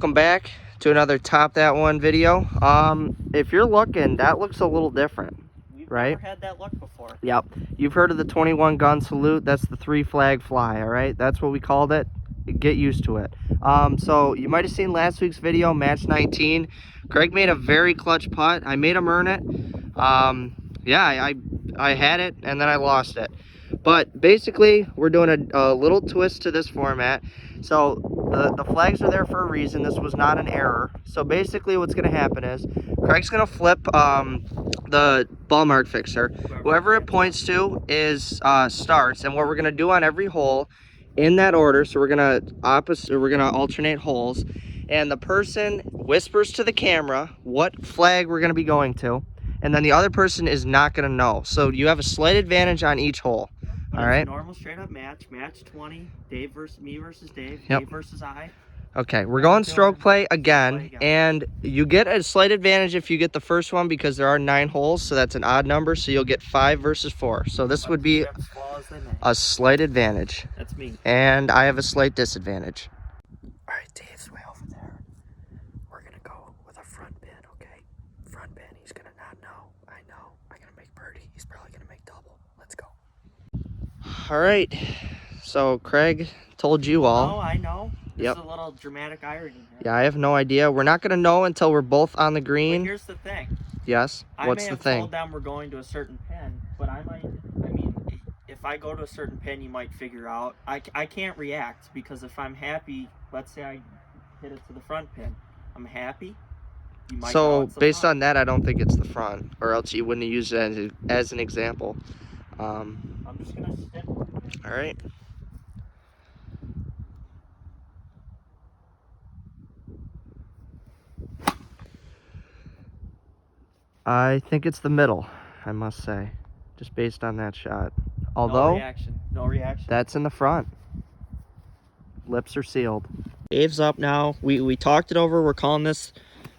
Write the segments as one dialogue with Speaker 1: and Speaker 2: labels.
Speaker 1: welcome back to another Top That One video. If you're looking, that looks a little different, right?
Speaker 2: Never had that look before.
Speaker 1: Yep. You've heard of the 21 gun salute. That's the 3 flag fly, all right? That's what we called it. Get used to it. So you might have seen last week's video, match 19. Craig made a very clutch putt. I made him earn it. Yeah, I had it and then I lost it. But basically, we're doing a little twist to this format. So the flags are there for a reason. This was not an error. So basically what's going to happen is Craig's going to flip the ball mark fixer. Whoever it points to is starts. And what we're going to do on every hole in that order, so we're going to alternate holes. And the person whispers to the camera what flag we're going to be going to. And then the other person is not going to know. So you have a slight advantage on each hole. All right.
Speaker 2: Normal straight up match 20. Dave versus me versus Dave.
Speaker 1: Yep.
Speaker 2: Dave versus I.
Speaker 1: Okay, we're going stroke play again, and you get a slight advantage if you get the first one because there are 9 holes, so that's an odd number, so you'll get 5 versus 4. So this would be a slight advantage.
Speaker 2: That's me.
Speaker 1: And I have a slight disadvantage. All right, Dave's way over there. We're gonna go with a front pin, okay? Front pin. He's gonna not know. I know. I'm gonna make birdie. He's probably gonna make double. Let's go. All right. So Craig told you all.
Speaker 2: Oh, I know.
Speaker 1: Yep.
Speaker 2: There's a little dramatic irony here.
Speaker 1: Yeah, I have no idea. We're not going to know until we're both on the green.
Speaker 2: But here's the thing.
Speaker 1: Yes? What's the thing?
Speaker 2: I may have told them we're going to a certain pin, but I mean, if I go to a certain pin, you might figure out. I can't react because if I'm happy, let's say I hit it to the front pin. I'm happy. You might know it's the
Speaker 1: based
Speaker 2: front.
Speaker 1: on that, I don't think it's the front, or else you wouldn't use it as an example.
Speaker 2: I'm just going to stick with it.
Speaker 1: All right. I think it's the middle, I must say, just based on that shot. Although,
Speaker 2: no reaction.
Speaker 1: That's in the front. Lips are sealed. Dave's up now. We talked it over. We're calling this,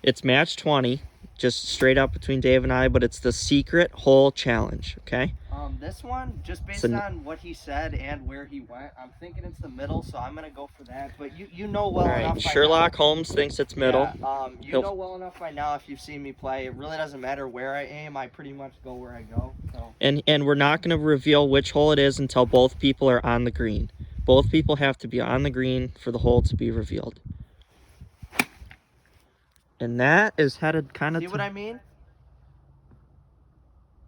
Speaker 1: it's match 20, just straight up between Dave and I, but it's the secret hole challenge, okay? This one, just based on what he said and where he went, I'm thinking it's the middle, so I'm going to go for that. But you know well enough. Sherlock Holmes thinks it's middle. Yeah, you know well enough by now if you've seen me play. It really doesn't matter where I aim. I pretty much go where I go. So. And we're not going to reveal which hole it is until both people are on the green. Both people have to be on the green for the hole to be revealed. And that is headed kind of... See what I mean?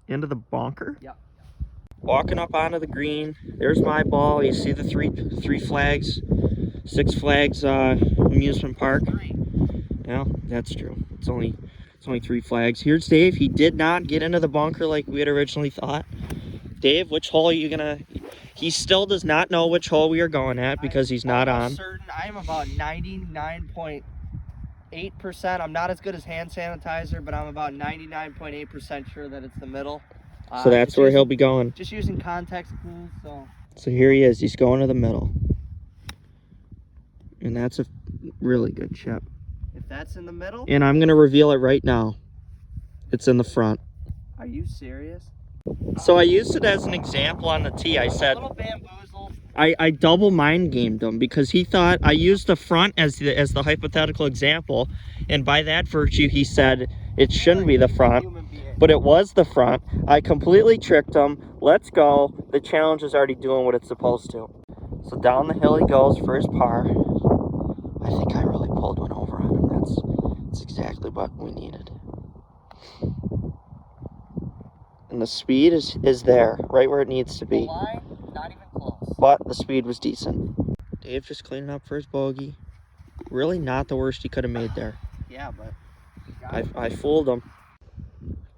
Speaker 1: Into the bunker? Yep. Walking up onto the green, there's my ball. You see the three flags, 6 flags amusement park. Yeah, that's true. It's only 3 flags. Here's Dave. He did not get into the bunker like we had originally thought. Dave, which hole are you gonna? He still does not know which hole we are going at because he's not on. I'm about 99.8%. I'm not as good as hand sanitizer, but I'm about 99.8% sure that it's the middle. So that's where he'll be going. Just using context clues, so here he is. He's going to the middle. And that's a really good chip. If that's in the middle? And I'm going to reveal it right now. It's in the front. Are you serious? So I used it as an example on the tee. I said, I double mind gamed him because he thought I used the front as the hypothetical example. And by that virtue, he said it shouldn't be the front. But it was the front. I completely tricked him. Let's go. The challenge is already doing what it's supposed to. So down the hill he goes for his par. I think I really pulled one over on him. That's exactly what we needed. And the speed is there, right where it needs to be. The line, not even close. But the speed was decent. Dave just cleaning up for his bogey. Really not the worst he could have made there. Yeah, but I fooled him.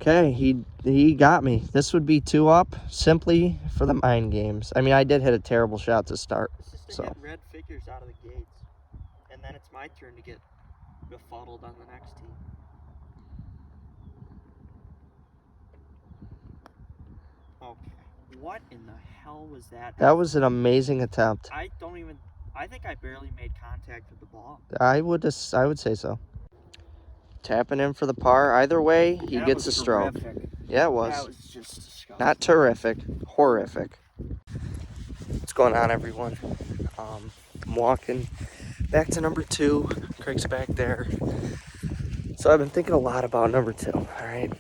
Speaker 1: Okay, he got me. This would be 2 up simply for the mind games. I mean, I did hit a terrible shot to start. It's just to get red figures out of the gates. And then it's my turn to get befuddled on the next tee. Okay. What in the hell was that? That was an amazing attempt. I think I barely made contact with the ball. I would say so. Tapping in for the par. Either way, he gets a stroke. Terrific. Yeah, it was. That was just disgusting. Not terrific, horrific. What's going on, everyone? I'm walking Back to number 2. Craig's back there. So I've been thinking a lot about number 2, all right?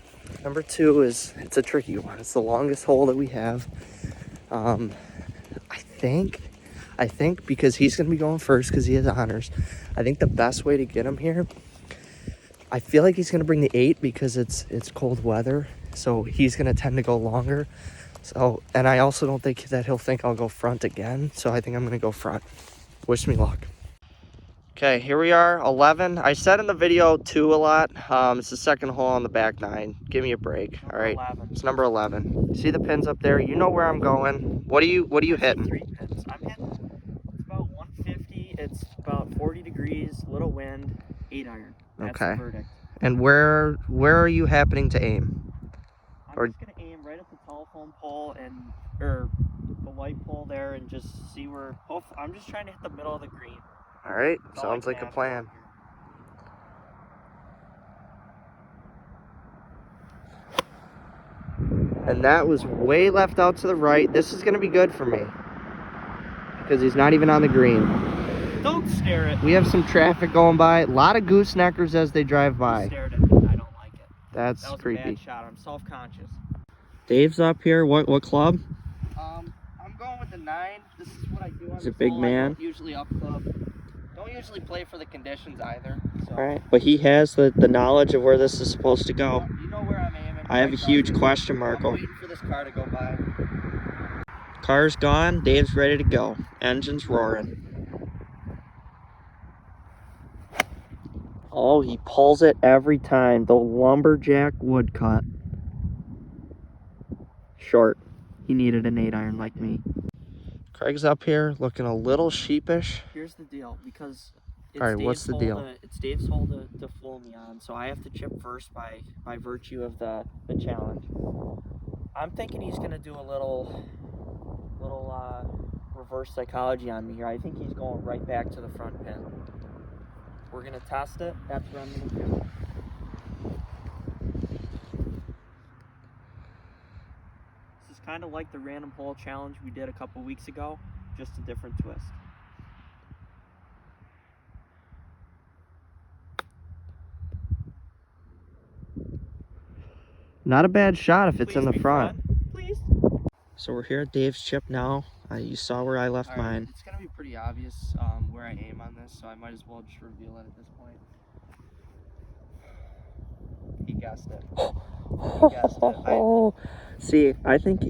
Speaker 1: Number 2 it's a tricky one. It's the longest hole that we have. I think because he's going to be going first because he has honors, I think the best way to get him here, I feel like he's going to bring the 8 because it's cold weather. So he's going to tend to go longer. So, and I also don't think that he'll think I'll go front again. So I think I'm going to go front. Wish me luck. Okay, here we are, 11. I said in the video 2 a lot. It's the second hole on the back 9. Give me a break, all right?
Speaker 2: 11.
Speaker 1: It's number 11. See the pins up there? You know where I'm going. What are you hitting?
Speaker 2: 3 pins. I'm hitting, it's about 150. It's about 40 degrees, little wind, 8 iron. That's
Speaker 1: Okay.
Speaker 2: the verdict.
Speaker 1: And where are you happening to aim?
Speaker 2: I'm just gonna aim right at the telephone pole or the light pole there, and just see where. I'm just trying to hit the middle of the green.
Speaker 1: All right,
Speaker 2: That's all I
Speaker 1: sounds
Speaker 2: can
Speaker 1: like a
Speaker 2: ask
Speaker 1: plan. And that was way left out to the right. This is gonna be good for me because he's not even on the green.
Speaker 2: Don't stare at me.
Speaker 1: We have some traffic going by. A lot of gooseneckers as they drive by.
Speaker 2: You stared at me. I don't like it.
Speaker 1: That's
Speaker 2: That was
Speaker 1: creepy.
Speaker 2: a bad shot. I'm self-conscious.
Speaker 1: Dave's up here. What club?
Speaker 2: I'm going with the 9. This is what I do on
Speaker 1: He's a
Speaker 2: this
Speaker 1: big
Speaker 2: hole.
Speaker 1: man.
Speaker 2: I don't usually up club. Don't usually play for the conditions either. So.
Speaker 1: All right, but he has the knowledge of where this is supposed to go.
Speaker 2: You know where I'm aiming.
Speaker 1: I have a huge question mark.
Speaker 2: I'm waiting for this car to go by.
Speaker 1: Car's gone. Dave's ready to go. Engine's roaring. Oh, he pulls it every time. The lumberjack woodcut. Short. He needed an 8 iron like me. Craig's up here looking a little sheepish.
Speaker 2: Here's the deal, because it's
Speaker 1: All right, what's the deal?
Speaker 2: It's Dave's hole to fool me on, so I have to chip first by virtue of the challenge. I'm thinking he's gonna do a little reverse psychology on me here. I think he's going right back to the front pin. We're gonna test it. That's what I'm gonna do. This is kind of like the random hole challenge we did a couple weeks ago, just a different twist.
Speaker 1: Not a bad shot if it's in the
Speaker 2: Please be
Speaker 1: front.
Speaker 2: Please.
Speaker 1: So we're here at Dave's chip now. You saw where I left mine.
Speaker 2: It's gonna be pretty obvious where I aim on this, so I might as well just reveal it at this point. He guessed it. He guessed it.
Speaker 1: See, I think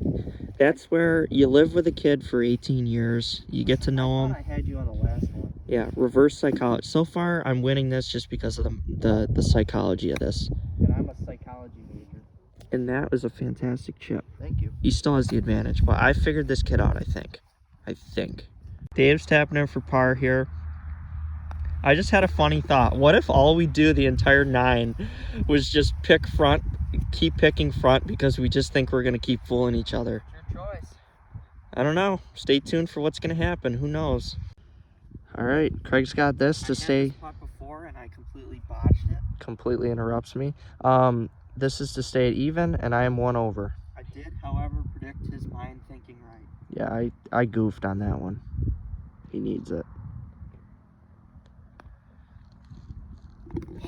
Speaker 1: that's where you live with a kid for 18 years. You get to know him.
Speaker 2: I had you on the last one.
Speaker 1: Yeah, reverse psychology. So far, I'm winning this just because of the psychology of this.
Speaker 2: And I'm a psychology major.
Speaker 1: And that was a fantastic chip.
Speaker 2: Thank you.
Speaker 1: He still has the advantage, but I figured this kid out, I think. Dave's tapping in for par here. I just had a funny thought. What if all we do the entire 9 was just pick front, keep picking front because we just think we're going to keep fooling each other?
Speaker 2: It's your choice.
Speaker 1: I don't know. Stay tuned for what's going to happen. Who knows? All right, Craig's got this to stay.
Speaker 2: I had this putt before and I completely botched it.
Speaker 1: Completely interrupts me. This is to stay at even, and I am 1 over.
Speaker 2: I did, however, predict his mind thinking right.
Speaker 1: Yeah, I goofed on that one. He needs it.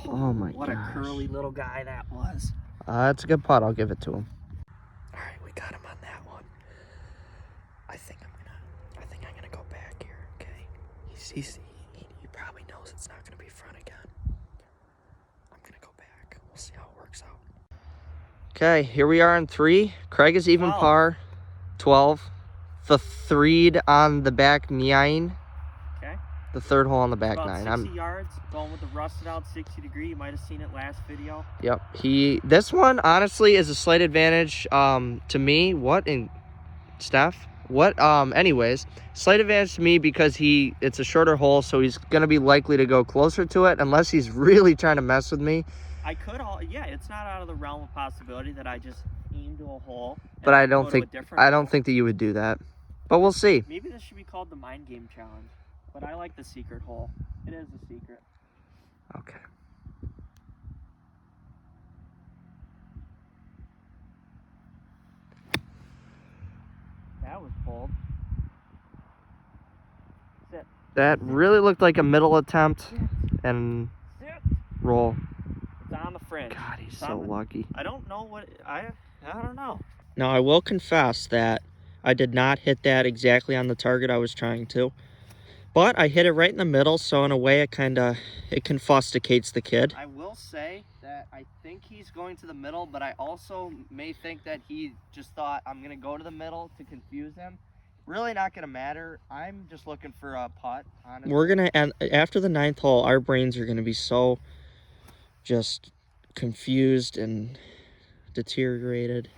Speaker 1: Oh my god.
Speaker 2: What a curly little guy that was.
Speaker 1: That's a good putt. I'll give it to him. All right, we got him on that one. I think I'm gonna go back here. Okay. He probably knows it's not gonna be front again. I'm gonna go back. We'll see how it works out. Okay, here we are in 3. Craig is even
Speaker 2: 12.
Speaker 1: par. 12. The 3'd on the back 9.
Speaker 2: Okay.
Speaker 1: The 3rd hole on the back
Speaker 2: About
Speaker 1: 9.
Speaker 2: 60 yards, going with the rusted out 60 degree. You might have seen it last video.
Speaker 1: Yep. This one honestly is a slight advantage to me. What in Steph? What anyways, slight advantage to me because it's a shorter hole, so he's gonna be likely to go closer to it unless he's really trying to mess with me.
Speaker 2: Yeah, it's not out of the realm of possibility that I just aim to a hole.
Speaker 1: But I don't think that you would do that. But we'll see.
Speaker 2: Maybe this should be called the mind game challenge. But I like the secret hole. It is a secret.
Speaker 1: Okay.
Speaker 2: That was bold. Sit.
Speaker 1: That really looked like a middle attempt and roll.
Speaker 2: It's on the fringe.
Speaker 1: God, he's
Speaker 2: It's
Speaker 1: so
Speaker 2: on the-
Speaker 1: lucky.
Speaker 2: I don't know what I don't know.
Speaker 1: Now, I will confess that I did not hit that exactly on the target I was trying to. But I hit it right in the middle, so in a way it confusticates the kid. I will say that I think he's going to the middle, but I also may think that he just thought I'm going to go to the middle to confuse him. Really not going to matter. I'm just looking for a putt, honestly. We're going to, after the 9th hole, our brains are going to be so just confused and deteriorated.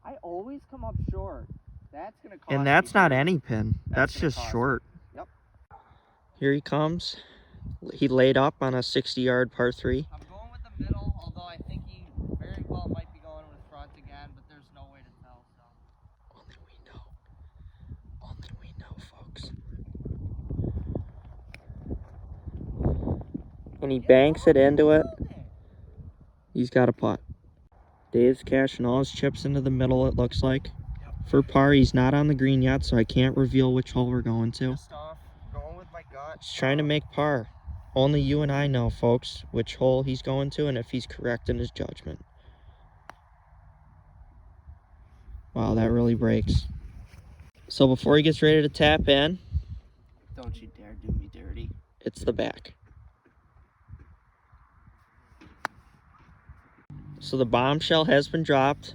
Speaker 1: I always come up short. That's gonna cost. And that's not any pin. That's just short. Yep. Here he comes. He laid up on a 60-yard par 3. I'm going with the middle, although I think he very well might be going with front again, but there's no way to tell. So only we know. Only we know, folks. And he banks it into it. He's got a putt. Dave's cashing all his chips into the middle, it looks like. For par, he's not on the green yet, so I can't reveal which hole we're going to. Just off, going with my gut. He's trying to make par. Only you and I know, folks, which hole he's going to and if he's correct in his judgment. Wow, that really breaks. So before he gets ready to tap in... Don't you dare do me dirty. It's the back. So the bombshell has been dropped.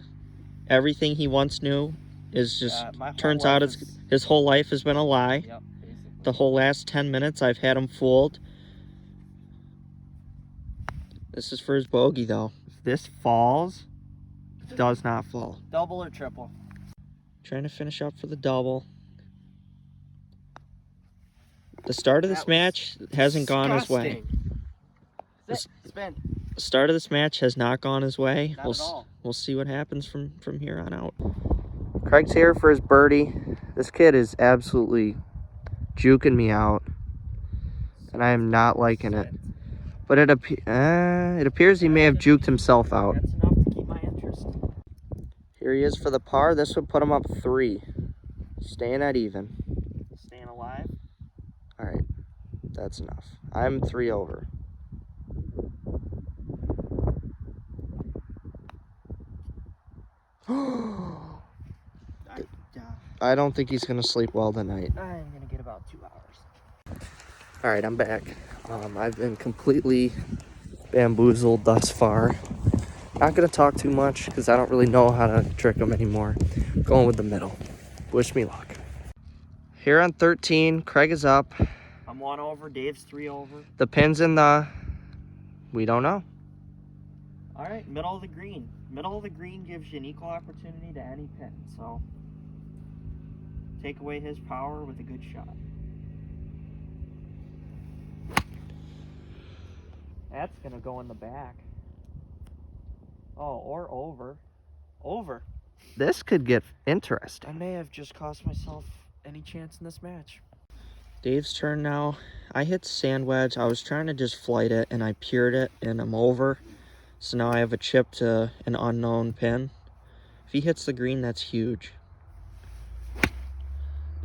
Speaker 1: Everything he once knew is just turns out his whole life has been a lie. Yep, basically. The whole last 10 minutes I've had him fooled. This is for his bogey though. If this falls, it does not fall.
Speaker 2: Double or triple?
Speaker 1: Trying to finish up for the double. The start of this match hasn't gone his way.
Speaker 2: Spin.
Speaker 1: The start of this match has not gone his way.
Speaker 2: Not at all.
Speaker 1: We'll see what happens from here on out. Craig's here for his birdie. This kid is absolutely juking me out, and I am not liking it. But it appears he may have juked himself out.
Speaker 2: That's enough to keep my interest.
Speaker 1: Here he is for the par. This would put him up 3. Staying at even.
Speaker 2: Staying alive.
Speaker 1: All right, that's enough. I'm 3 over. I don't think he's gonna sleep well tonight.
Speaker 2: I'm gonna get about 2 hours.
Speaker 1: All right, I'm back. I've been completely bamboozled thus far. Not gonna talk too much because I don't really know how to trick him anymore. Going with the middle. Wish me luck. Here on 13, Craig is up.
Speaker 2: I'm 1 over, Dave's 3 over.
Speaker 1: The pin's in the... We don't know.
Speaker 2: All right, middle of the green. Middle of the green gives you an equal opportunity to any pin, so take away his power with a good shot. That's gonna go in the back. Oh, or over. Over.
Speaker 1: This could get interesting.
Speaker 2: I may have just cost myself any chance in this match.
Speaker 1: Dave's turn now. I hit sand wedge. I was trying to just flight it, and I pured it, and I'm over. So now I have a chip to an unknown pin. If he hits the green, that's huge.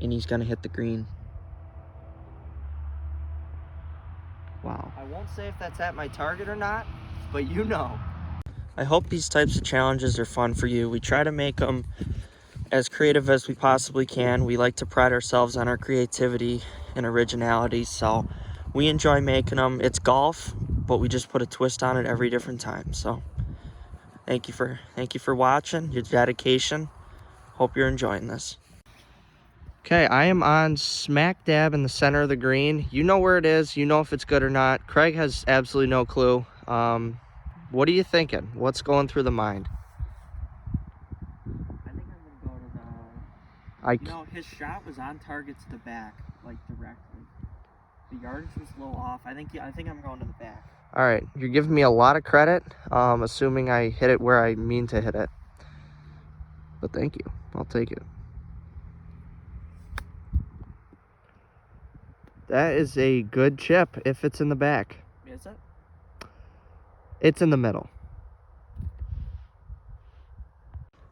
Speaker 1: And he's gonna hit the green. Wow. I won't say if that's at my target or not, but you know. I hope these types of challenges are fun for you. We try to make them as creative as we possibly can. We like to pride ourselves on our creativity and originality, so we enjoy making them. It's golf, but we just put a twist on it every different time. So thank you for watching, your dedication. Hope you're enjoying this. Okay, I am on smack dab in the center of the green. You know where it is. You know if it's good or not. Craig has absolutely no clue. What are you thinking? What's going through the mind?
Speaker 2: I think I'm going to go to the... his shot was on target to the back, like directly. The yardage was a little off. I think I'm going to the back.
Speaker 1: All right, you're giving me a lot of credit, assuming I hit it where I mean to hit it. But thank you. I'll take it. That is a good chip if it's in the back.
Speaker 2: Is it?
Speaker 1: It's in the middle.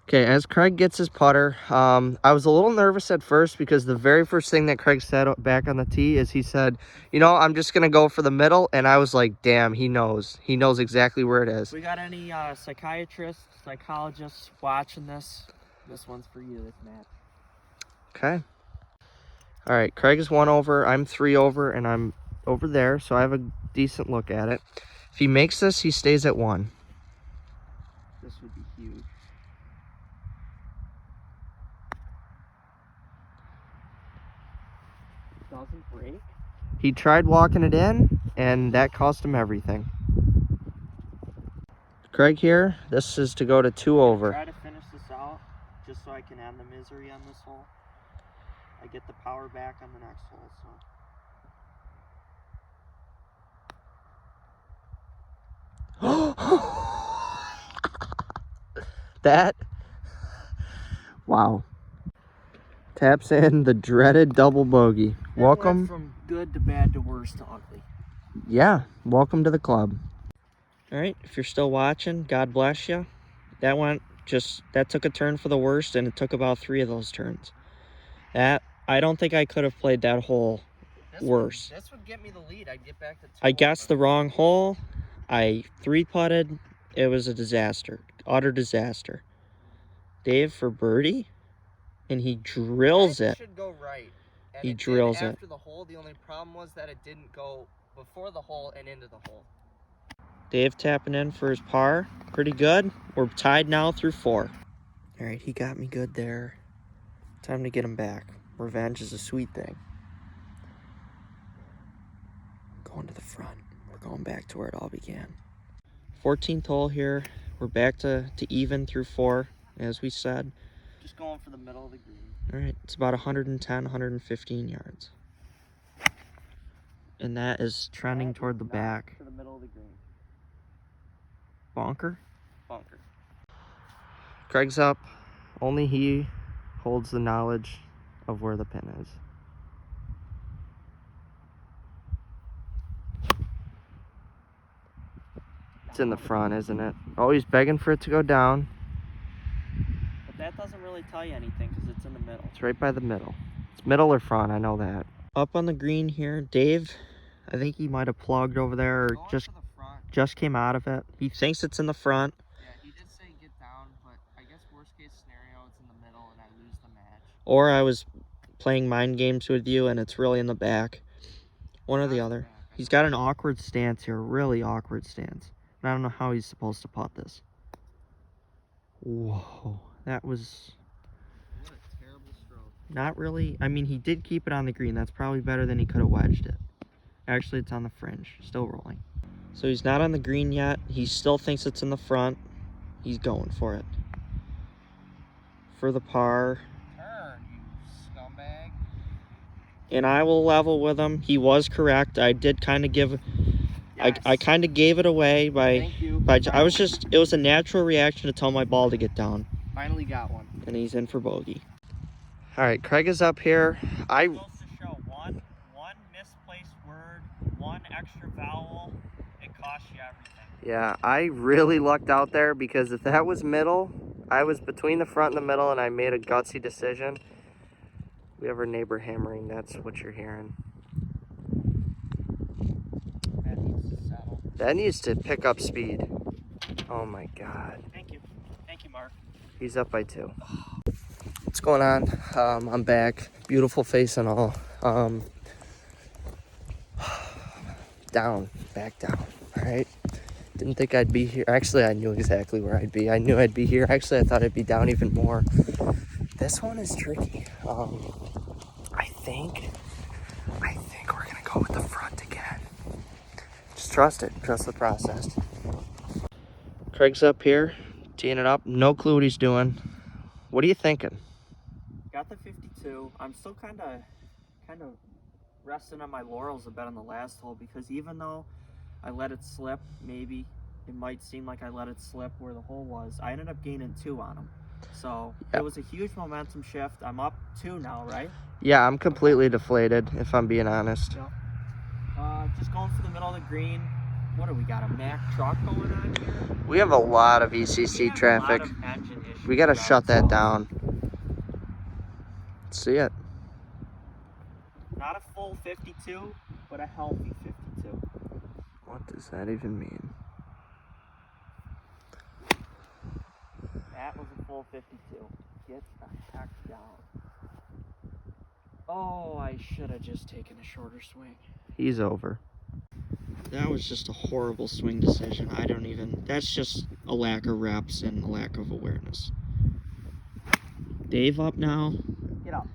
Speaker 1: Okay, as Craig gets his putter, I was a little nervous at first because the very first thing that Craig said back on the tee is he said, you know, I'm just going to go for the middle. And I was like, damn, he knows. He knows exactly where it is.
Speaker 2: We got any psychiatrists, psychologists watching this? This one's for you, this match.
Speaker 1: Okay. All right, Craig is 1 over. I'm 3 over, and I'm over there, so I have a decent look at it. If he makes this, he stays at 1.
Speaker 2: This would be huge. Doesn't break.
Speaker 1: He tried walking it in, and that cost him everything. Craig here, this is to go to 2 over.
Speaker 2: Try to finish this out, just so I can end the misery on this hole. I get the power back on the next hole, so.
Speaker 1: That, wow. Taps in the dreaded double bogey.
Speaker 2: That
Speaker 1: Welcome.
Speaker 2: went from good to bad to worse to ugly.
Speaker 1: Yeah, welcome to the club. All right, if you're still watching, God bless you. That took a turn for the worst, and it took about 3 of those turns. I don't think I could have played that hole worse.
Speaker 2: This would get me the lead. I'd get back to 2
Speaker 1: I guessed the wrong hole. I 3-putted. It was a disaster, utter disaster. Dave for birdie, and he drills it.
Speaker 2: Should go right. And
Speaker 1: He drills it.
Speaker 2: After the hole, the only problem was that it didn't go before the hole and into the hole.
Speaker 1: Dave tapping in for his par. Pretty good. We're tied now through 4. All right, he got me good there. Time to get him back. Revenge is a sweet thing. Going to the front. We're going back to where it all began. 14th hole here. We're back to even through 4, as we said.
Speaker 2: Just going for the middle of the green.
Speaker 1: All right, it's about 110, 115 yards. And that is trending toward the back.
Speaker 2: To the middle of the green.
Speaker 1: Bonker?
Speaker 2: Bunker.
Speaker 1: Craig's up. Only he holds the knowledge of where the pin is. It's in the front, isn't it? Oh, he's begging for it to go down.
Speaker 2: But that doesn't really tell you anything because it's in the middle.
Speaker 1: It's right by the middle. It's middle or front, I know that. Up on the green here, Dave, I think he might have plugged over there or just came out of it. He thinks it's in the front.
Speaker 2: Yeah, he did say get down, but I guess worst case scenario, it's in the middle and I lose the match.
Speaker 1: Or I was playing mind games with you and it's really in the back. One or the other. He's got an awkward stance here, really awkward stance. And I don't know how he's supposed to putt this. Whoa, that was
Speaker 2: What a terrible stroke.
Speaker 1: not really. I mean, he did keep it on the green. That's probably better than he could have wedged it. Actually, it's on the fringe, still rolling. So he's not on the green yet. He still thinks it's in the front. He's going for it. For the par.
Speaker 2: Turn, you scumbag.
Speaker 1: And I will level with him. He was correct. I did kind of give...
Speaker 2: Yes.
Speaker 1: I kind of gave it away by...
Speaker 2: Thank you.
Speaker 1: It was a natural reaction to tell my ball to get down.
Speaker 2: Finally got one.
Speaker 1: And he's in for bogey. All right, Craig is up here.
Speaker 2: It goes to show one misplaced word, one extra vowel. It costs you everything.
Speaker 1: Yeah, I really lucked out there because if that was middle, I was between the front and the middle and I made a gutsy decision. We have our neighbor hammering, that's what you're hearing.
Speaker 2: That needs to settle.
Speaker 1: That needs to pick up speed. Oh my God.
Speaker 2: Thank you. Thank you, Mark.
Speaker 1: He's up by 2. What's going on? I'm back. Beautiful face and all. Down. Back down. All right. Didn't think I'd be here. Actually, I knew exactly where I'd be. I knew I'd be here. Actually, I thought I'd be down even more. This one is tricky. I think we're gonna go with the front again. Just trust it. Trust the process. Craig's up here, teeing it up. No clue what he's doing. What are you thinking?
Speaker 2: Got the 52. I'm still kind of resting on my laurels a bit on the last hole because even though I let it slip, maybe it might seem like I let it slip where the hole was, I ended up gaining 2 on him. So
Speaker 1: Yep.
Speaker 2: It was a huge momentum shift. I'm up 2 now, right?
Speaker 1: Yeah, I'm completely deflated, if I'm being honest.
Speaker 2: Just going for the middle of the green. What do we got? A Mack truck going on here?
Speaker 1: We have a lot of
Speaker 2: We
Speaker 1: ECC
Speaker 2: have
Speaker 1: traffic.
Speaker 2: A lot of engine issues
Speaker 1: We gotta
Speaker 2: around
Speaker 1: shut that
Speaker 2: south.
Speaker 1: down. See it?
Speaker 2: Not a full 52, but a healthy 52.
Speaker 1: What does that even mean?
Speaker 2: That was a full 52. Get the heck down. Oh, I should have just taken a shorter swing.
Speaker 1: He's over. That was just a horrible swing decision. That's just a lack of reps and a lack of awareness. Dave up now.
Speaker 2: Get up.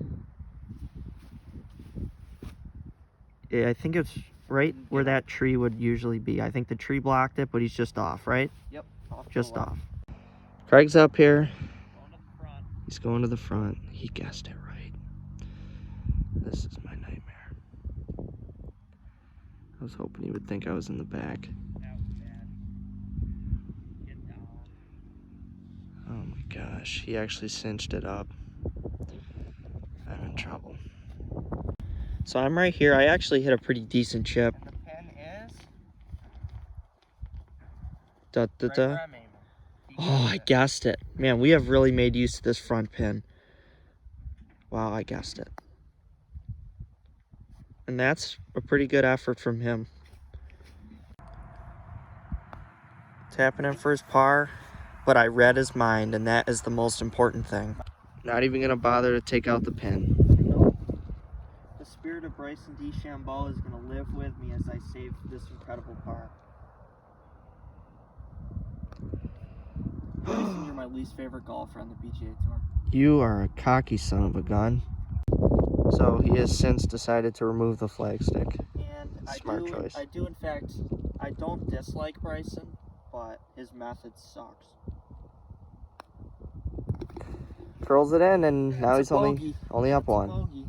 Speaker 1: Yeah, I think it's right where that tree would usually be. I think the tree blocked it, but he's just off, right?
Speaker 2: Yep.
Speaker 1: Just off. Craig's up here.
Speaker 2: Going to the front.
Speaker 1: He's going to the front. He guessed it right. This is my nightmare. I was hoping he would think I was in the back.
Speaker 2: That was bad. Get down.
Speaker 1: Oh my gosh, he actually cinched it up. I'm in trouble. So I'm right here. I actually hit a pretty decent chip.
Speaker 2: And the pin is
Speaker 1: Da, da,
Speaker 2: right
Speaker 1: da.
Speaker 2: where I'm aiming.
Speaker 1: Oh, I guessed it. Man, we have really made use of this front pin. Wow, I guessed it. And that's a pretty good effort from him. Tapping in for his par, but I read his mind, and that is the most important thing. Not even gonna bother to take out the pin.
Speaker 2: The spirit of Bryson DeChambeau is going to live with me as I save this incredible par. Bryson, you're my least favorite golfer on the PGA Tour.
Speaker 1: You are a cocky son of a gun. So he has since decided to remove the flagstick.
Speaker 2: And
Speaker 1: Smart choice.
Speaker 2: I do, in fact, I don't dislike Bryson, but his method sucks.
Speaker 1: Curls it in, and now
Speaker 2: It's
Speaker 1: he's
Speaker 2: a bogey.
Speaker 1: only up
Speaker 2: It's a
Speaker 1: one.
Speaker 2: bogey.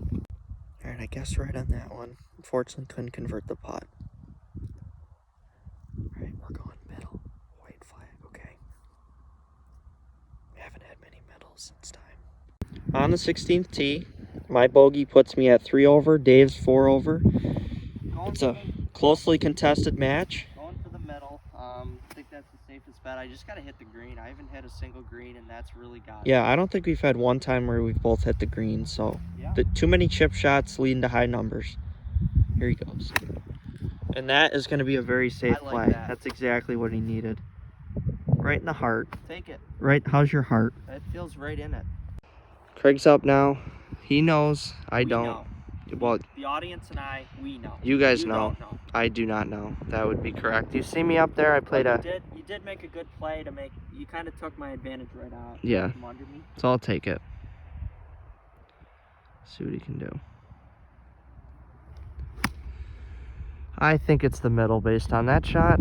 Speaker 1: All right, I guess right on that one. Unfortunately, couldn't convert the putt. All right, we're going middle. White flag, okay. We haven't had many middles since time. On the 16th tee, my bogey puts me at 3 over. Dave's 4 over. It's a closely contested match.
Speaker 2: Going for the middle. I think that's the safest bet. I just got to hit the green. I haven't hit a single green, and that's really got it.
Speaker 1: Yeah, I don't think we've had one time where we've both hit the green, so
Speaker 2: Yeah.
Speaker 1: too many chip shots leading to high numbers. Here he goes. And that is going to be a very safe
Speaker 2: I like
Speaker 1: play.
Speaker 2: that.
Speaker 1: That's exactly what he needed. Right in the heart.
Speaker 2: Take it.
Speaker 1: Right, how's your heart?
Speaker 2: It feels right in it.
Speaker 1: Craig's up now. He knows. I
Speaker 2: We
Speaker 1: don't.
Speaker 2: know.
Speaker 1: Well,
Speaker 2: The audience and I, we know.
Speaker 1: you guys know.
Speaker 2: Don't know.
Speaker 1: I do not know. That would be correct. You see me up there? I played
Speaker 2: You did make a good play to make. You kind of took my advantage right out.
Speaker 1: Yeah.
Speaker 2: From under me.
Speaker 1: So I'll take it. See what he can do. I think it's the middle based on that shot.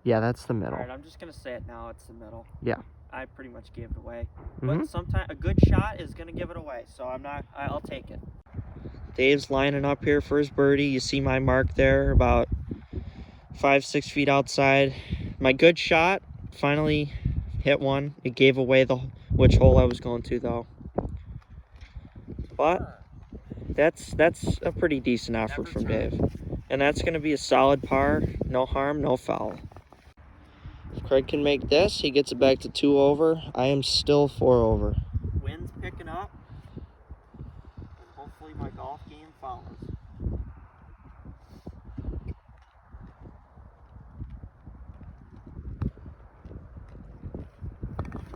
Speaker 1: Yeah, that's the middle.
Speaker 2: All right, I'm just gonna say it now. It's the middle.
Speaker 1: Yeah.
Speaker 2: I pretty much gave it away.
Speaker 1: Mhm.
Speaker 2: But sometimes a good shot is gonna give it away. So I'll take it.
Speaker 1: Dave's lining up here for his birdie. You see my mark there, about 5-6 feet outside. My good shot finally hit one. It gave away which hole I was going to, though. But that's a pretty decent effort from Dave. And that's going to be a solid par. No harm, no foul. If Craig can make this, he gets it back to 2 over. I am still 4 over.
Speaker 2: Wind's picking up. Hopefully my golf game follows.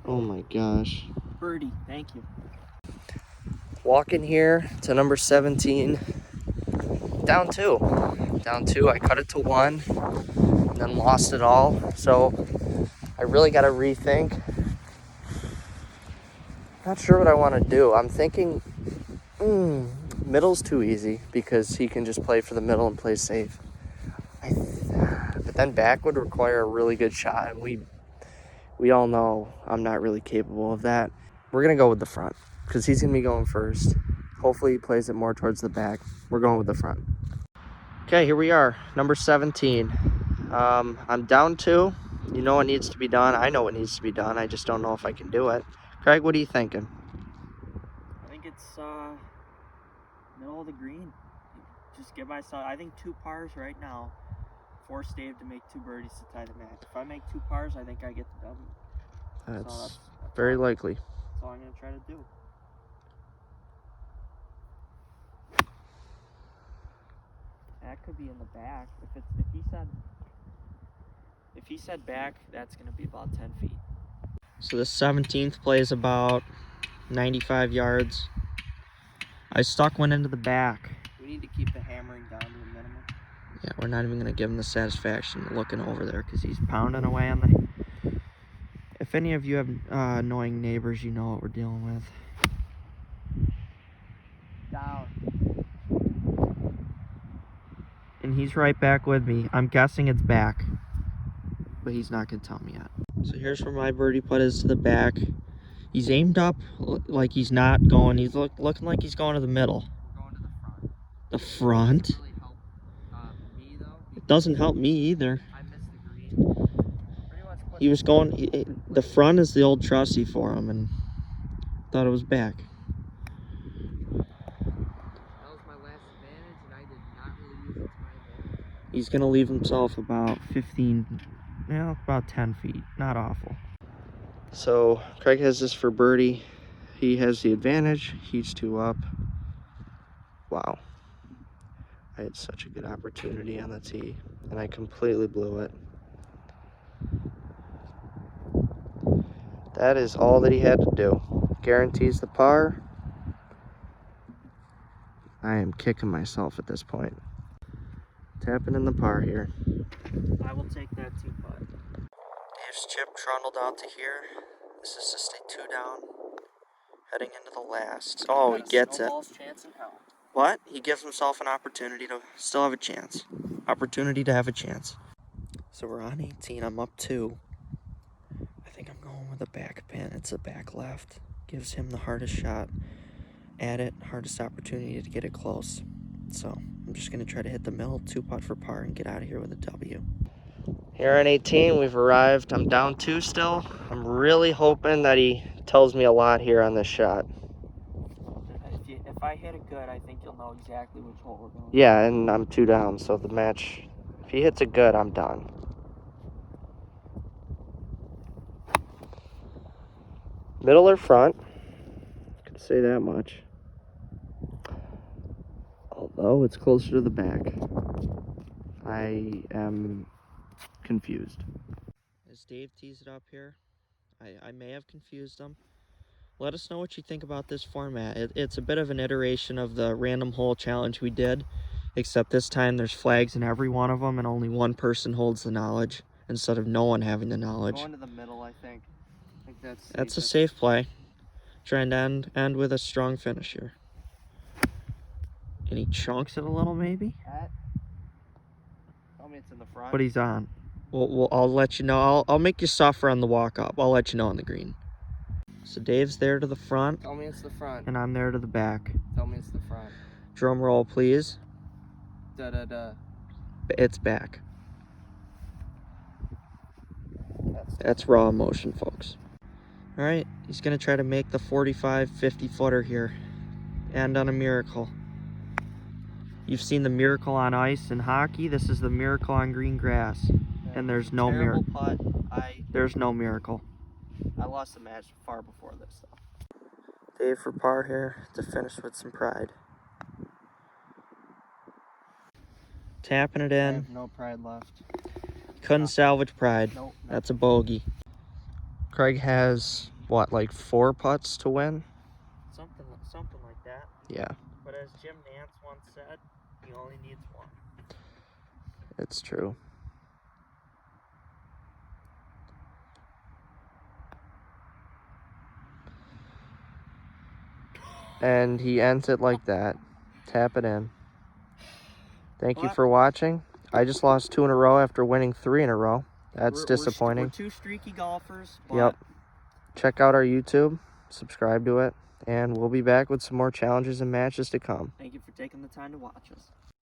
Speaker 1: Oh my gosh.
Speaker 2: Birdie, thank you.
Speaker 1: Walking here to number 17. Down 2. Down 2. I cut it to 1. And then lost it all. So I really got to rethink. Not sure what I want to do. I'm thinking middle's too easy because he can just play for the middle and play safe. But then back would require a really good shot. And we all know I'm not really capable of that. We're going to go with the front because he's going to be going first. Hopefully he plays it more towards the back. We're going with the front. Okay, here we are, number 17. I'm down 2. You know what needs to be done. I know what needs to be done. I just don't know if I can do it. Craig, what are you thinking?
Speaker 2: I think it's middle of the green. just give myself, I think 2 pars right now. Force Dave to make 2 birdies to tie the match. If I make 2 pars, I think I get the W.
Speaker 1: That's very likely.
Speaker 2: That's all I'm going to try to do. That could be in the back. If he said back, that's going to be about 10 feet.
Speaker 1: So the 17th play is about 95 yards. I stuck one into the back.
Speaker 2: We need to keep the hammering down to a minimum.
Speaker 1: Yeah, we're not even going to give him the satisfaction of looking over there because he's pounding away on the... If any of you have annoying neighbors, you know what we're dealing with.
Speaker 2: Down.
Speaker 1: And he's right back with me. I'm guessing it's back, but he's not going to tell me yet. So here's where my birdie putt is to the back. He's aimed up like he's not going. He's looking like he's going to the middle.
Speaker 2: We're going to the front.
Speaker 1: The front?
Speaker 2: Doesn't really help me though.
Speaker 1: It doesn't help me either.
Speaker 2: I missed the green. Pretty much put
Speaker 1: He was going... The front is the old trusty for him, and thought it was back.
Speaker 2: That was my last advantage, and I did not really use it to my advantage.
Speaker 1: He's going to leave himself about 15... about 10 feet. Not awful. So Craig has this for birdie. He has the advantage. He's 2 up. Wow. I had such a good opportunity on the tee, and I completely blew it. That is all that he had to do. Guarantees the par. I am kicking myself at this point. Tapping in the par here.
Speaker 2: I will take that 2 putt.
Speaker 1: Dave's chip trundled out to here. This is just a 2 down. Heading into the last. Oh, he gets it.
Speaker 2: Snowball's chance in hell.
Speaker 1: What? He gives himself an opportunity to still have a chance. Opportunity to have a chance. So we're on 18. I'm up 2. I think I'm going with a back pin. It's a back left. Gives him the hardest shot at it. Hardest opportunity to get it close. So I'm just going to try to hit the middle, 2 putt for par, and get out of here with a W. Here on 18, we've arrived. I'm down 2 still. I'm really hoping that he tells me a lot here on this shot.
Speaker 2: If I hit it good, I think you'll know exactly which hole we're going.
Speaker 1: Yeah, and I'm 2 down, so the match, if he hits it good, I'm done. Middle or front? Could say that much. Although it's closer to the back. I am confused. As Dave tees it up here, I may have confused him. Let us know what you think about this format. It's a bit of an iteration of the random hole challenge we did, except this time there's flags in every one of them and only one person holds the knowledge instead of no one having the knowledge.
Speaker 2: Going to the middle, I think.
Speaker 1: That's a safe play. Trying to end with a strong finish here. And he chunks it a little, maybe?
Speaker 2: Tell me it's in the front.
Speaker 1: But he's on. I'll let you know. I'll make you suffer on the walk up. I'll let you know on the green. So Dave's there to the front.
Speaker 2: Tell me it's the front.
Speaker 1: And I'm there to the back.
Speaker 2: Tell me it's the front.
Speaker 1: Drum roll, please.
Speaker 2: Da-da-da.
Speaker 1: It's back. That's raw emotion, folks. All right, he's going to try to make the 45, 50 footer here. End on a miracle. You've seen the miracle on ice in hockey. This is the miracle on green grass. And there's no miracle.
Speaker 2: Putt.
Speaker 1: There's no miracle.
Speaker 2: I lost the match far before this, though.
Speaker 1: Dave for par here to finish with some pride. Tapping it
Speaker 2: I
Speaker 1: in.
Speaker 2: have no pride left.
Speaker 1: Couldn't salvage pride.
Speaker 2: Nope.
Speaker 1: That's a bogey. Craig has, what, like 4 putts to win?
Speaker 2: Something like that.
Speaker 1: Yeah,
Speaker 2: But as Jim Nance once said, he only needs 1.
Speaker 1: it's true. And he ends it like that. Tap it in. Thank you for watching. I just lost 2 in a row after winning 3 in a row. That's disappointing.
Speaker 2: We're 2 streaky golfers. But
Speaker 1: Yep. Check out our YouTube. Subscribe to it. And we'll be back with some more challenges and matches to come.
Speaker 2: Thank you for taking the time to watch us.